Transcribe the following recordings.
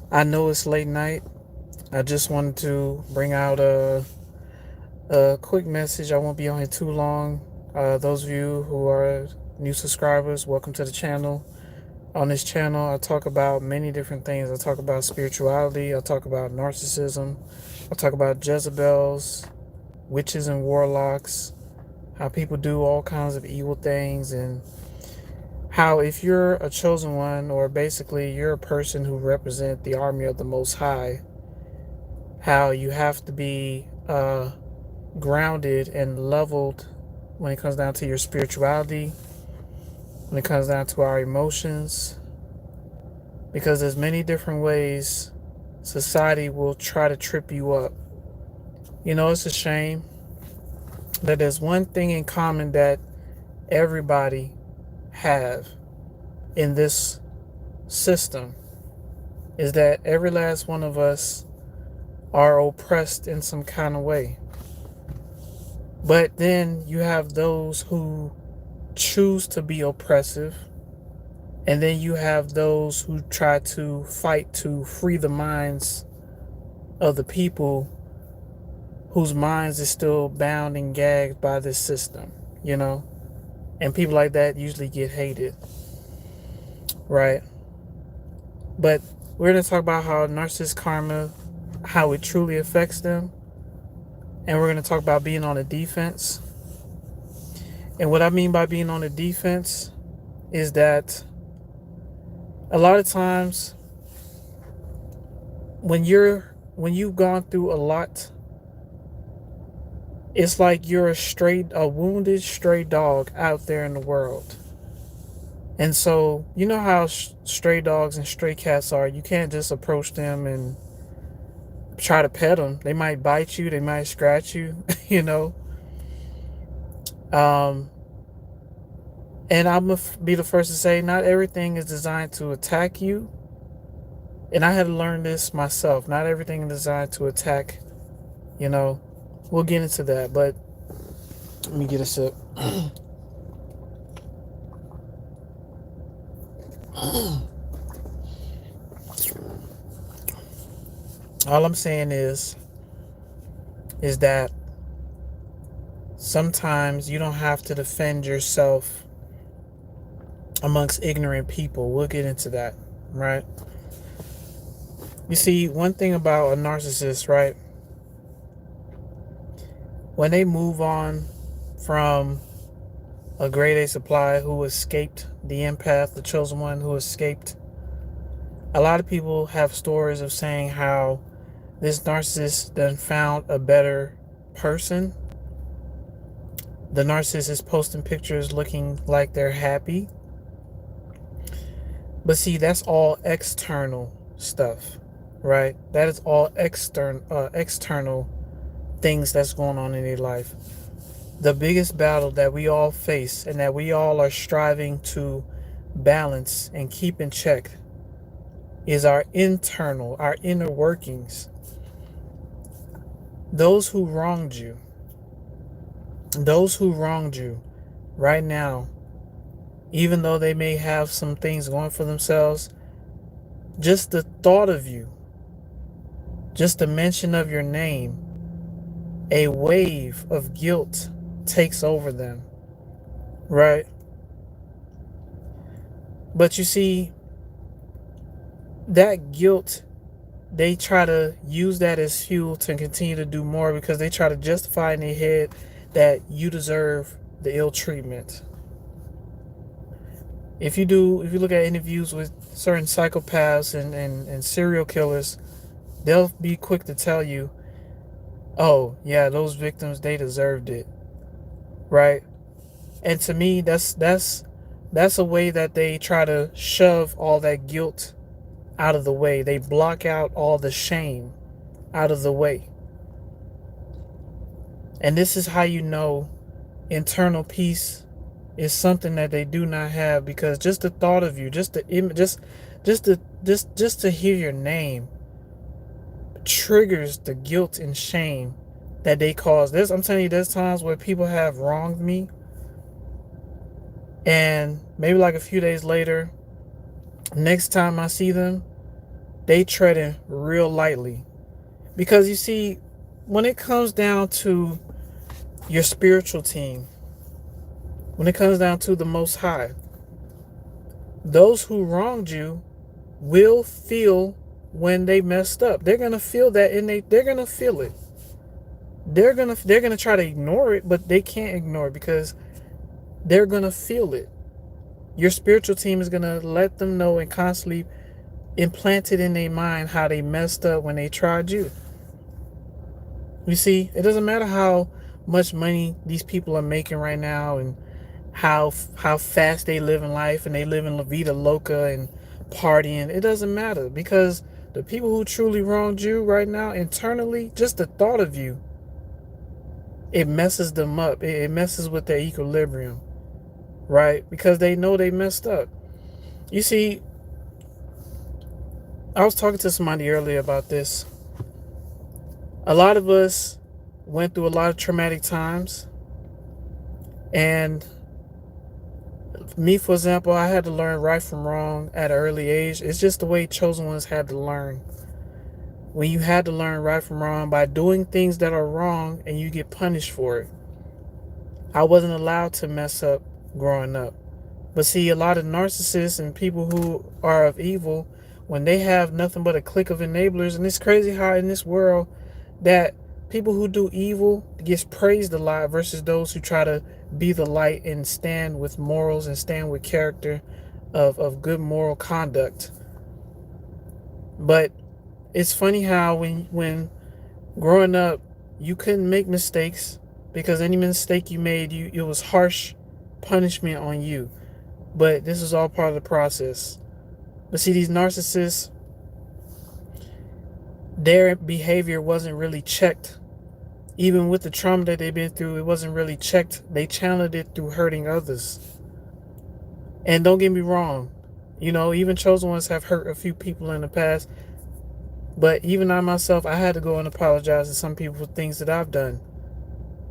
I know it's late night. I just wanted to bring out a quick message. I won't be on here too long. Those of you who are new subscribers, welcome to the channel. On this channel, I talk about many different things. I talk about spirituality. I talk about narcissism. I talk about Jezebels, witches and warlocks, how people do all kinds of evil things, and how if you're a chosen one, or basically you're a person who represent the army of the Most High, how you have to be grounded and leveled when it comes down to your spirituality, when it comes down to our emotions, because there's many different ways society will try to trip you up. You know, it's a shame that there's one thing in common that everybody have in this system, is that every last one of us are oppressed in some kind of way. But then you have those who choose to be oppressive, and then you have those who try to fight to free the minds of the people whose minds is still bound and gagged by this system, you know? And people like that usually get hated, right? But we're going to talk about how narcissist karma, how it truly affects them. And we're going to talk about being on the defense. And what I mean by being on the defense is that a lot of times when you've gone through a lot, it's like you're a wounded stray dog out there in the world. And so, you know how stray dogs and stray cats are. You can't just approach them and try to pet them. They might bite you, they might scratch you, you know. Um, and I'm going to be the first to say, not everything is designed to attack you. And I had to learn this myself. Not everything is designed to attack, you know. We'll get into that, but let me get a sip. All I'm saying is that sometimes you don't have to defend yourself amongst ignorant people. We'll get into that, right? You see, one thing about a narcissist, right? When they move on from a grade A supply who escaped the empath, the chosen one who escaped, a lot of people have stories of saying how this narcissist then found a better person. The narcissist is posting pictures looking like they're happy. But see, that's all external stuff, right? That is all external things that's going on in their life. The biggest battle that we all face and that we all are striving to balance and keep in check is our inner workings. Those who wronged you right now, even though they may have some things going for themselves, just the thought of you, just the mention of your name, a wave of guilt takes over them, right? But you see, that guilt, they try to use that as fuel to continue to do more, because they try to justify in their head that you deserve the ill treatment. If you look at interviews with certain psychopaths and serial killers, they'll be quick to tell you, oh yeah, those victims, they deserved it, right? And to me, that's a way that they try to shove all that guilt out of the way. They block out all the shame out of the way. And this is how you know internal peace is something that they do not have, because just the thought of you, just to hear your name triggers the guilt and shame that they cause. I'm telling you, there's times where people have wronged me, and maybe like a few days later, next time I see them, they treading real lightly. Because you see, when it comes down to your spiritual team, when it comes down to the Most High, those who wronged you will feel when they messed up. They're gonna feel that, and they're gonna feel it. They're gonna try to ignore it, but they can't ignore it because they're gonna feel it. Your spiritual team is gonna let them know and constantly implant it in their mind how they messed up when they tried you. You see, it doesn't matter how much money these people are making right now and how fast they live in life and they live in La Vida Loca and partying. It doesn't matter because the people who truly wronged you right now internally, just the thought of you, it messes them up. It messes with their equilibrium, right? Because they know they messed up. You see, I was talking to somebody earlier about this. A lot of us went through a lot of traumatic times, and me, for example, I had to learn right from wrong at an early age. It's just the way chosen ones had to learn. When you had to learn right from wrong by doing things that are wrong and you get punished for it. I wasn't allowed to mess up growing up. But see, a lot of narcissists and people who are of evil, when they have nothing but a clique of enablers, and it's crazy how in this world that people who do evil gets praised a lot versus those who try to be the light and stand with morals and stand with character of good moral conduct. But it's funny how when growing up you couldn't make mistakes because any mistake you made, it was harsh punishment on you. But this is all part of the process. But see, these narcissists, their behavior wasn't really checked. Even with the trauma that they've been through, it wasn't really checked. They channeled it through hurting others. And don't get me wrong, even chosen ones have hurt a few people in the past. But even I myself, I had to go and apologize to some people for things that I've done.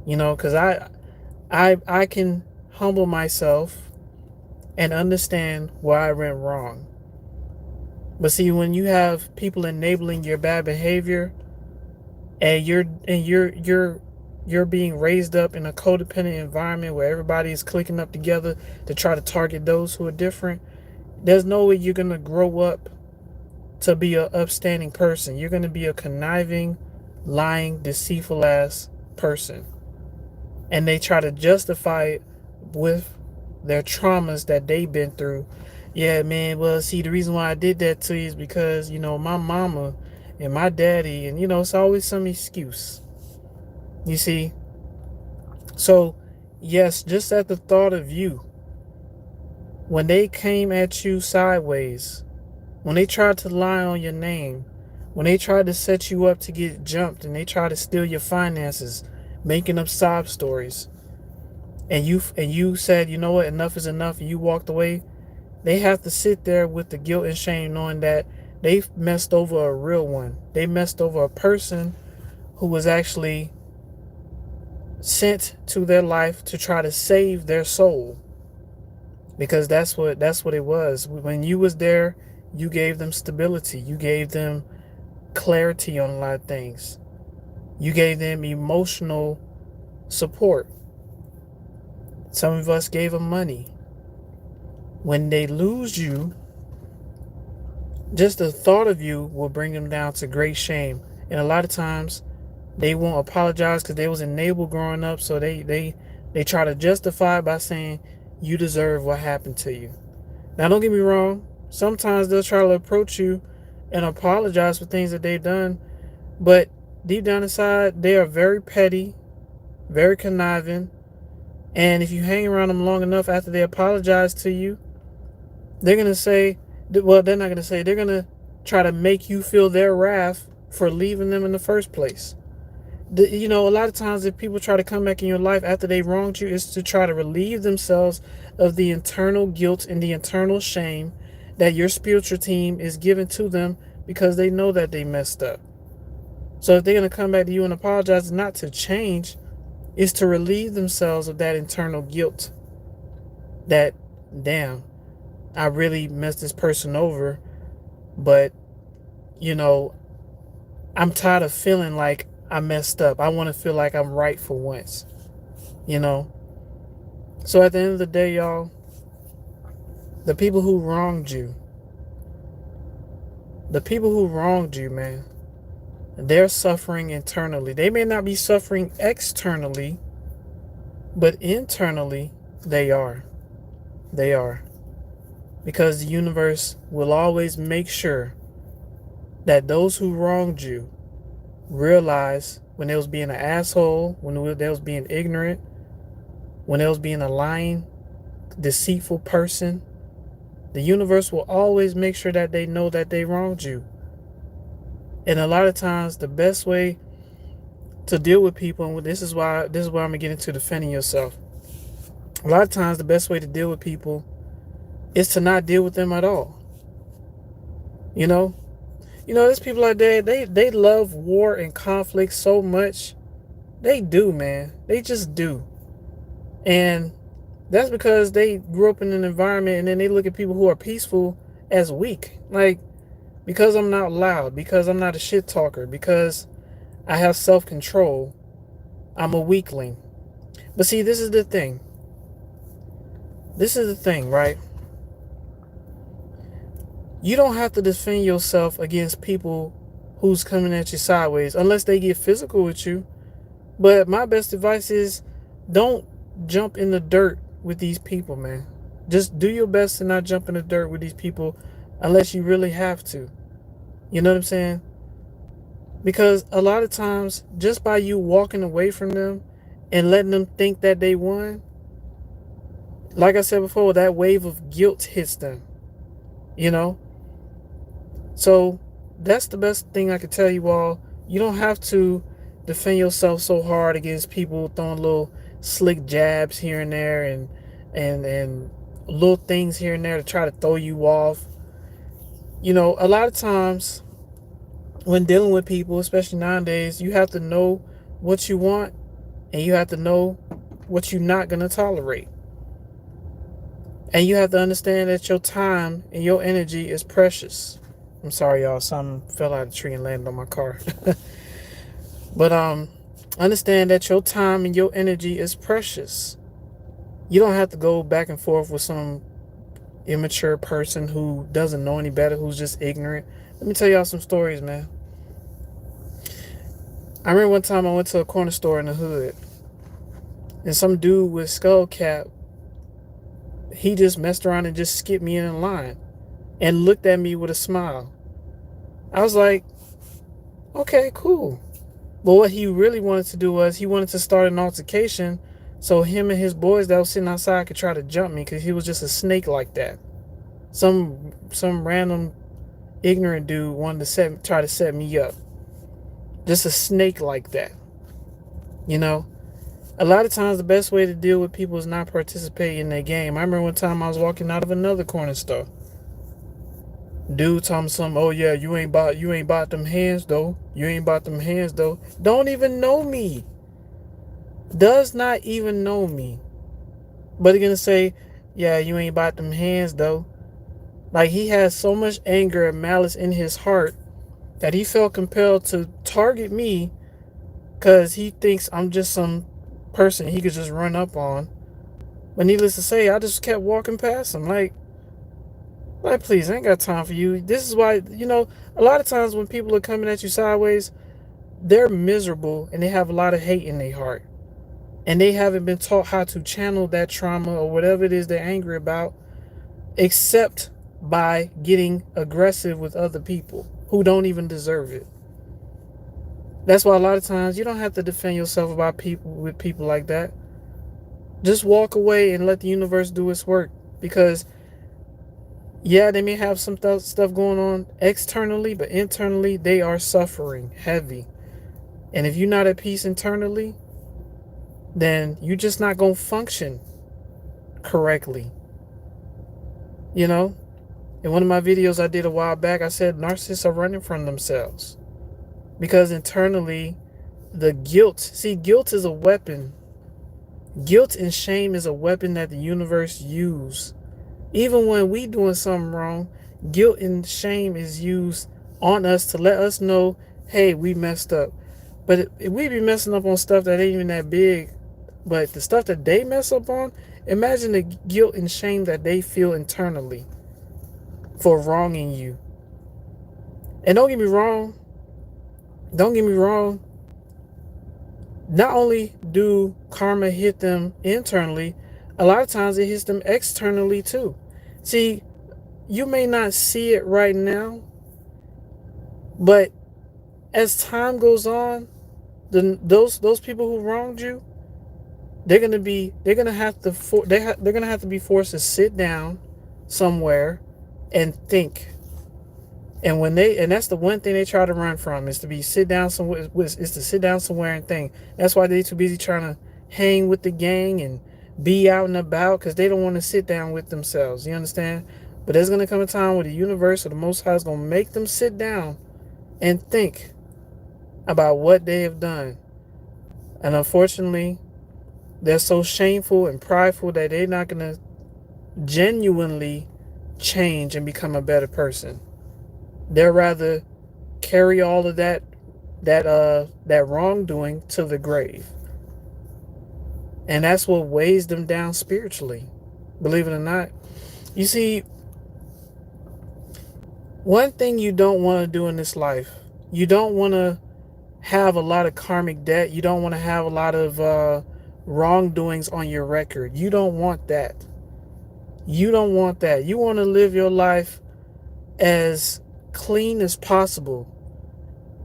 Because I can humble myself and understand where I went wrong. But see, when you have people enabling your bad behavior, and you're being raised up in a codependent environment where everybody is clicking up together to try to target those who are different, there's no way you're gonna grow up to be an upstanding person. You're gonna be a conniving, lying, deceitful ass person. And they try to justify it with their traumas that they've been through. Yeah, man, well, see, the reason why I did that to you is because, my mama and my daddy, and, it's always some excuse. You see? So, yes, just at the thought of you, when they came at you sideways, when they tried to lie on your name, when they tried to set you up to get jumped and they tried to steal your finances, making up sob stories, and you said, you know what, enough is enough, and you walked away, they have to sit there with the guilt and shame knowing that they messed over a real one. They messed over a person who was actually sent to their life to try to save their soul. Because that's what it was. When you was there, you gave them stability. You gave them clarity on a lot of things. You gave them emotional support. Some of us gave them money. When they lose you, just the thought of you will bring them down to great shame. And a lot of times they won't apologize because they was enabled growing up. So they try to justify it by saying you deserve what happened to you. Now, don't get me wrong. Sometimes they'll try to approach you and apologize for things that they've done. But deep down inside, they are very petty, very conniving. And if you hang around them long enough after they apologize to you, they're going to say, well, they're not going to say, they're going to try to make you feel their wrath for leaving them in the first place. A lot of times if people try to come back in your life after they wronged you, it's to try to relieve themselves of the internal guilt and the internal shame that your spiritual team is giving to them because they know that they messed up. So if they're going to come back to you and apologize, not to change, is to relieve themselves of that internal guilt. That, damn, I really messed this person over, but you know, I'm tired of feeling like I messed up. I want to feel like I'm right for once, you know. So at the end of the day, y'all, the people who wronged you, man, they're suffering internally. They may not be suffering externally, but internally, they are. They are. Because the universe will always make sure that those who wronged you realize when they was being an asshole, when they was being ignorant, when they was being a lying, deceitful person, the universe will always make sure that they know that they wronged you. And a lot of times the best way to deal with people, and this is why I'm gonna get into defending yourself. A lot of times the best way to deal with people is to not deal with them at all. You know? There's people out there, they love war and conflict so much. They do, man. They just do. And that's because they grew up in an environment and then they look at people who are peaceful as weak. Like, because I'm not loud, because I'm not a shit talker, because I have self-control, I'm a weakling. But see, this is the thing. This is the thing, right? You don't have to defend yourself against people who's coming at you sideways unless they get physical with you. But my best advice is don't jump in the dirt with these people, man. Just do your best to not jump in the dirt with these people unless you really have to. You know what I'm saying? Because a lot of times, just by you walking away from them and letting them think that they won, like I said before, that wave of guilt hits them. You know? So that's the best thing I could tell you all. You don't have to defend yourself so hard against people throwing little slick jabs here and there and little things here and there to try to throw you off. A lot of times when dealing with people, especially nowadays, you have to know what you want and you have to know what you're not going to tolerate. And you have to understand that your time and your energy is precious. I'm sorry, y'all. Something fell out of the tree and landed on my car. But understand that your time and your energy is precious. You don't have to go back and forth with some immature person who doesn't know any better, who's just ignorant. Let me tell y'all some stories, man. I remember one time I went to a corner store in the hood, and some dude with skull cap, he just messed around and just skipped me in line and looked at me with a smile. I was like, okay, cool. But what he really wanted to do was he wanted to start an altercation so him and his boys that was sitting outside could try to jump me because he was just a snake like that. Some random ignorant dude wanted to try to set me up. Just a snake like that. A lot of times the best way to deal with people is not participating in their game. I remember one time I was walking out of another corner store. Dude told me something, oh yeah, you ain't bought them hands though. You ain't bought them hands though. Don't even know me. Does not even know me. But they're gonna say, yeah, you ain't bought them hands though. Like he has so much anger and malice in his heart that he felt compelled to target me because he thinks I'm just some person he could just run up on. But needless to say, I just kept walking past him. Like please, I ain't got time for you. This is why, a lot of times when people are coming at you sideways, they're miserable and they have a lot of hate in their heart. And they haven't been taught how to channel that trauma or whatever it is they're angry about, except by getting aggressive with other people who don't even deserve it. That's why a lot of times you don't have to defend yourself with people like that. Just walk away and let the universe do its work. Because yeah, they may have some stuff going on externally, but internally they are suffering heavy. And if you're not at peace internally, then you're just not going to function correctly. In one of my videos I did a while back, I said narcissists are running from themselves. Because internally, the guilt is a weapon. Guilt and shame is a weapon that the universe uses. Even when we doing something wrong, guilt and shame is used on us to let us know, hey, we messed up. But we be messing up on stuff that ain't even that big. But the stuff that they mess up on, imagine the guilt and shame that they feel internally for wronging you. And don't get me wrong, not only do karma hit them internally, a lot of times it hits them externally too. See, you may not see it right now, but as time goes on, those people who wronged you, they're gonna have to they're gonna have to be forced to sit down somewhere and think. And that's the one thing they try to run from, is to be sit down somewhere, is to sit down somewhere and think. That's why they too busy trying to hang with the gang and be out and about, because they don't want to sit down with themselves. You understand? But there's gonna come a time where the universe or the Most High is gonna make them sit down and think about what they have done. And unfortunately, they're so shameful and prideful that they're not gonna genuinely change and become a better person. They'll rather carry all of that wrongdoing to the grave. And that's what weighs them down spiritually. Believe it or not. You see, one thing you don't want to do in this life, you don't want to have a lot of karmic debt. You don't want to have a lot of wrongdoings on your record. You don't want that. You don't want that. You want to live your life as clean as possible,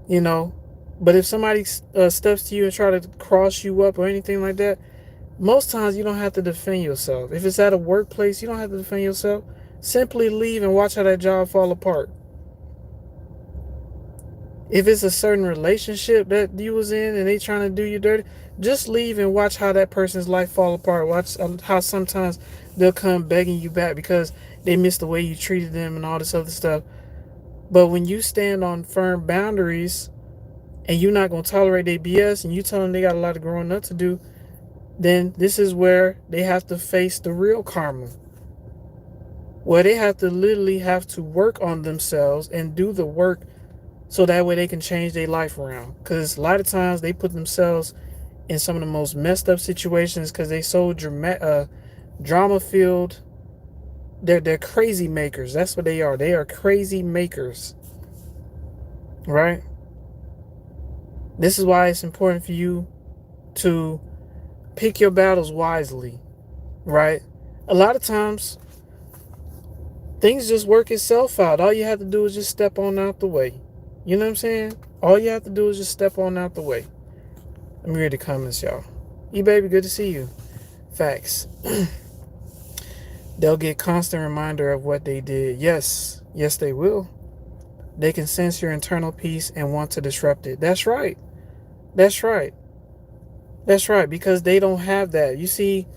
you know. But if somebody steps to you and try to cross you up or anything like that, most times you don't have to defend yourself. If it's at a workplace, you don't have to defend yourself. Simply leave and watch how that job fall apart. If it's a certain relationship that you was in and they trying to do you dirty, just leave and watch how that person's life fall apart. Watch how sometimes they'll come begging you back because they missed the way you treated them and all this other stuff. But when you stand on firm boundaries and you're not going to tolerate their BS and you tell them they got a lot of growing up to do, then this is where they have to face the real karma. Where they have to literally have to work on themselves and do the work so that way they can change their life around. Because a lot of times they put themselves in some of the most messed up situations because they so drama filled. They're crazy makers. That's what they are. They are crazy makers. Right? This is why it's important for you to pick your battles wisely. Right? A lot of times things just work itself out. All you have to do is just step on out the way. You know what I'm saying? All you have to do is just step on out the way. Let me read the comments, y'all. E-Baby, good to see you. Facts. They'll get constant reminder of what they did. Yes, they will. They can sense your internal peace and want to disrupt it. That's right. Because they don't have that. You see,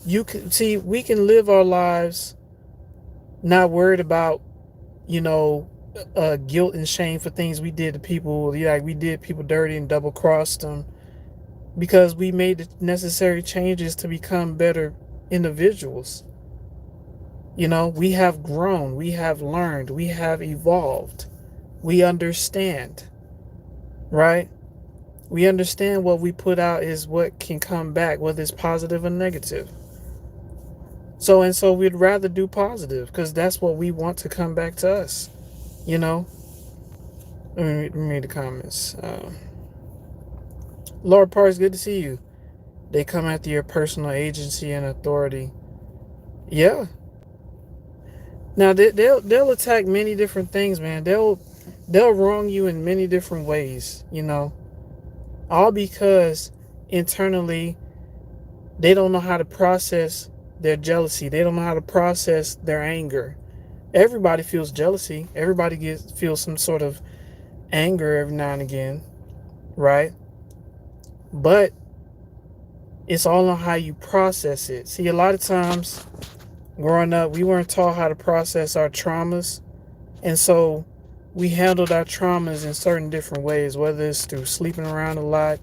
we can live our lives not worried about, guilt and shame for things we did to people. Like we did people dirty and double crossed them, because we made the necessary changes to become better individuals. We have grown, we have learned, we have evolved. We understand, right? We understand what we put out is what can come back, whether it's positive or negative. So we'd rather do positive because that's what we want to come back to us. Let me read the comments. Lord Parks, good to see you. They come after your personal agency and authority. Yeah. Now they'll attack many different things, man. They'll wrong you in many different ways, all because internally they don't know how to process their jealousy. They don't know how to process their anger. Everybody feels jealousy. Everybody feels some sort of anger every now and again, right? But it's all on how you process it. See, a lot of times growing up, we weren't taught how to process our traumas. And so we handled our traumas in certain different ways, whether it's through sleeping around a lot,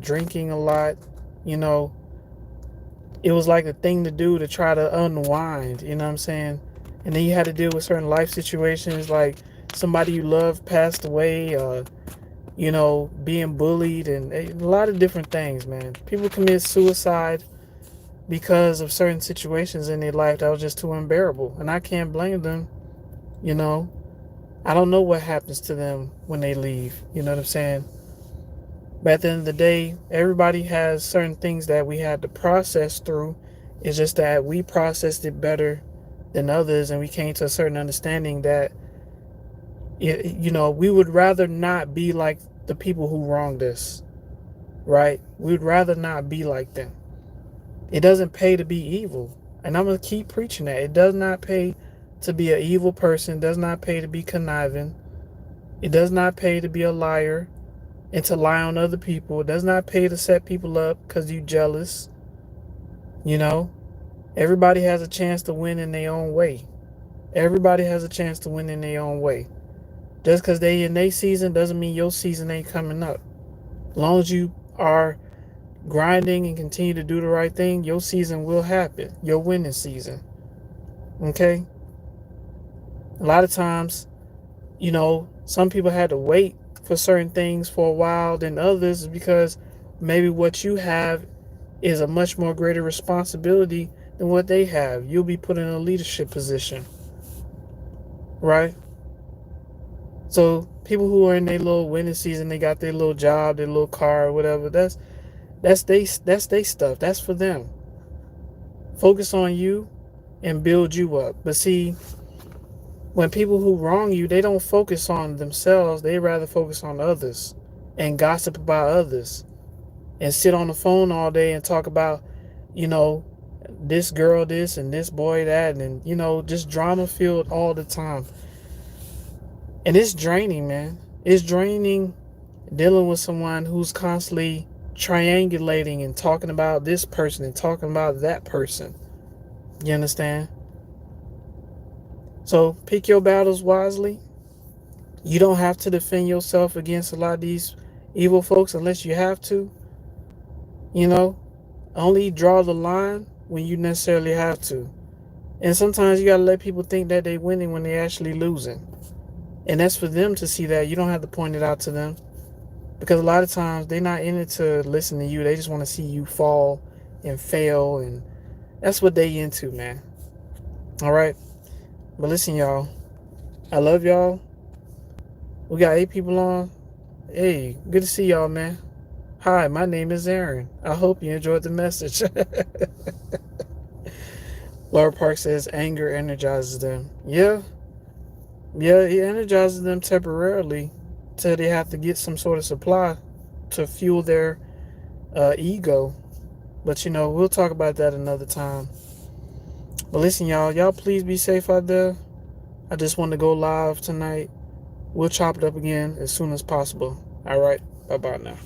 drinking a lot. It was like the thing to do to try to unwind, you know what I'm saying? And then you had to deal with certain life situations like somebody you love passed away, being bullied, and a lot of different things, man. People commit suicide because of certain situations in their life that was just too unbearable. And I can't blame them, you know. I don't know what happens to them when they leave, you know what I'm saying? But at the end of the day, everybody has certain things that we had to process through. It's just that we processed it better than others, and we came to a certain understanding that, we would rather not be like the people who wronged us, right? We'd rather not be like them. It doesn't pay to be evil. And I'm going to keep preaching that. It does not pay to be an evil person. It does not pay to be conniving. It does not pay to be a liar and to lie on other people. It does not pay to set people up because you're jealous. You know, everybody has a chance to win in their own way. Everybody has a chance to win in their own way. Just because they in their season doesn't mean your season ain't coming up. As long as you are grinding and continue to do the right thing, your season will happen. Your winning season. Okay? A lot of times, some people had to wait for certain things for a while than others because maybe what you have is a much more greater responsibility than what they have. You'll be put in a leadership position. Right? So people who are in their little winning season, they got their little job, their little car, or whatever. That's they stuff. That's for them. Focus on you and build you up. But see, when people who wrong you, they don't focus on themselves. They rather focus on others and gossip about others and sit on the phone all day and talk about, this girl this and this boy that, and just drama filled all the time. And it's draining, man. It's draining dealing with someone who's constantly triangulating and talking about this person and talking about that person. You understand? So pick your battles wisely. You don't have to defend yourself against a lot of these evil folks unless you have to. Only draw the line when you necessarily have to. And sometimes you gotta let people think that they're winning when they're actually losing. And that's for them to see that. You don't have to point it out to them. Because a lot of times they're not in it to listen to you. They just want to see you fall and fail. And that's what they into, man. All right. But listen, y'all. I love y'all. We got 8 people on. Hey, good to see y'all, man. Hi, my name is Aaron. I hope you enjoyed the message. Laura Park says anger energizes them. Yeah, it energizes them temporarily till they have to get some sort of supply to fuel their ego. But we'll talk about that another time. But listen, y'all please be safe out there. I just wanted to go live tonight. We'll chop it up again as soon as possible. All right, bye-bye now.